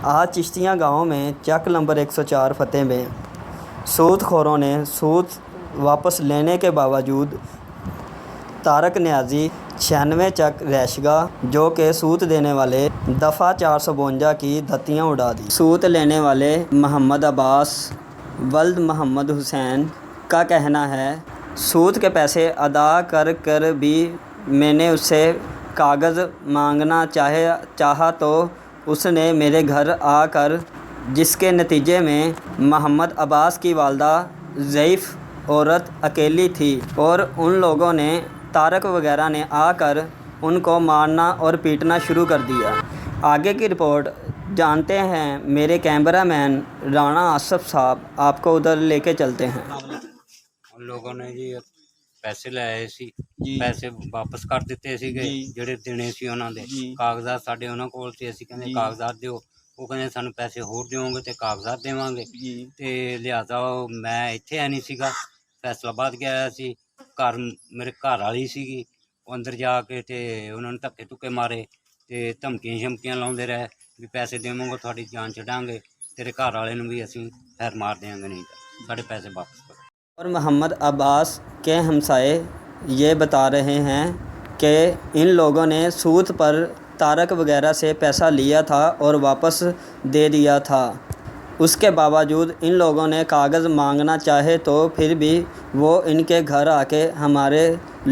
आज चिश्तियाँ गांव में चक नंबर 104 फतेह में सूदखोरों ने सूद वापस लेने के बावजूद तारक न्याजी 96 चक रैशगाह जो कि सूद देने वाले दफ़ा 452 की धत्तियाँ उड़ा दी। सूद लेने वाले मोहम्मद अब्बास वल्द मोहम्मद हुसैन का कहना है, सूद के पैसे अदा कर कर भी मैंने उससे कागज़ मांगना चाहा तो उसने मेरे घर आकर, जिसके नतीजे में मोहम्मद अब्बास की वालदा ज़ईफ़ औरत अकेली थी और उन लोगों ने तारक वगैरह ने आकर उनको मारना और पीटना शुरू कर दिया। आगे की रिपोर्ट जानते हैं मेरे कैमरामैन राणा आसफ़ साहब, आपको उधर लेके चलते हैं। उन लोगों ने जी पैसे लाए सी, पैसे वापस कर दिते सीगे ਜਿਹੜੇ ਦੇਣੇ ਸੀ ਉਹਨਾਂ ਦੇ। ਕਾਗਜ਼ਾਤ ਸਾਡੇ ਉਹਨਾਂ ਕੋਲ ਸੀ, ਅਸੀਂ ਕਹਿੰਦੇ ਕਾਗਜ਼ਾਤ ਦਿਓ, ਉਹ ਕਹਿੰਦੇ ਸਾਨੂੰ ਪੈਸੇ ਹੋਰ ਦਿਓਗੇ ਤੇ ਕਾਗਜ਼ਾਤ ਦੇਵਾਂਗੇ ਤੇ ਲਿਹਾਜ਼ਾ ਮੈਂ ਇੱਥੇ ਹੈ ਨਹੀਂ ਸੀਗਾ, ਫੈਸਲਾਬਾਦ ਗਿਆ ਸੀ। ਘਰ ਮੇਰੇ ਘਰ ਵਾਲੀ ਸੀਗੀ, ਉਹ ਅੰਦਰ ਜਾ ਕੇ ਤੇ ਉਹਨਾਂ ਨੇ ਧੱਕੇ ਧੁੱਕੇ ਮਾਰੇ ਤੇ ਧਮਕੀਆਂ ਸ਼ਮਕੀਆਂ ਲਾਉਂਦੇ ਰਹੇ ਵੀ ਪੈਸੇ ਦੇਵਾਂਗੇ ਤੁਹਾਡੀ ਜਾਨ ਛੱਡਾਂਗੇ, ਤੇਰੇ ਘਰ ਵਾਲੇ ਨੂੰ ਵੀ ਅਸੀਂ ਫੈਰ ਮਾਰ ਦੇਵਾਂਗੇ, ਨਹੀਂ ਤਾਂ ਸਾਡੇ ਪੈਸੇ वापस करो। और मोहम्मद अब्बास के हमसाए ये बता रहे हैं कि इन लोगों ने सूद पर तारक वगैरह से पैसा लिया था और वापस दे दिया था। उसके बावजूद इन लोगों ने कागज़ मांगना चाहे तो फिर भी वो इनके घर आके हमारे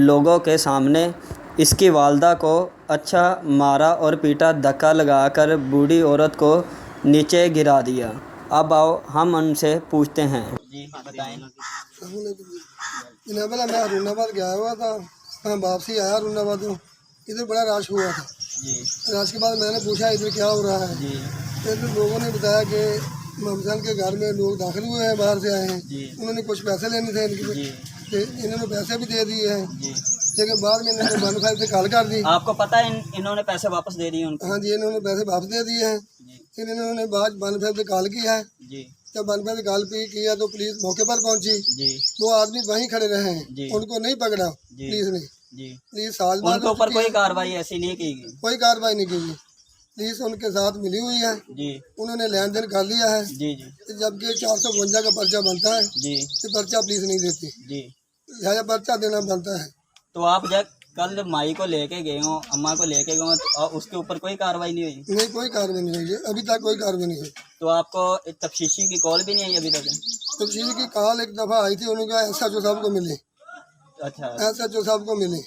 लोगों के सामने इसकी वालदा को अच्छा मारा और पीटा, धक्का लगाकर बूढ़ी औरत को नीचे गिरा दिया। अब आओ हम उनसे पूछते हैं। जी बताएं। जनाब मैं अरुणाबाद गया हुआ था, मैं वापसी आया अरुणाबाद, इधर बड़ा रश हुआ था जी। रश के बाद मैंने पूछा इधर क्या हो रहा है जी। तो लोगों ने बताया कि ममजान के घर में लोग दाखिल हुए हैं, बाहर से आए हैं, उन्होंने कुछ पैसे लेने थे इनके, इन्होंने पैसे भी दे दिए हैं, लेकिन बाद में इन्होंने वन फाइव से कॉल कर दी। आपको पता है इन्होंने पैसे वापस दे दिए उनको? हाँ जी, इन्होंने पैसे वापस दे दिए हैं। फिर इन्होंने बाद वन फाइव से कॉल किया है जी। जब वन फाइव से कॉल किया तो पुलिस मौके पर पहुंची जी। दो आदमी वहीं खड़े रहे हैं, उनको नहीं पकड़ा पुलिस ने जी। पुलिस उनके ऊपर कोई कार्रवाई ऐसी नहीं की गई? कोई कार्रवाई नहीं की गई। पुलिस उनके साथ मिली हुई है जी। उन्होंने लेन देन कर लिया है जी जी। जबकि 452 का पर्चा बनता है जी, तो पर्चा पुलिस नहीं देती जी, लिहाजा पर्चा देना बनता है। तो आप जब कल माई को लेके गए हो, अम्मा को लेके गए हो, तो उसके ऊपर कोई कार्रवाई नहीं हुई? नहीं, कोई कार्रवाई नहीं हुई, अभी तक कोई कार्रवाई नहीं हुई। तो आपको तफ्तीशी की कॉल भी नहीं आई अभी तक? तफ्तीशी की कॉल एक दफ़ा आई थी, उन्होंने कहा SHO साहब को मिले। अच्छा, SHO साहब को मिले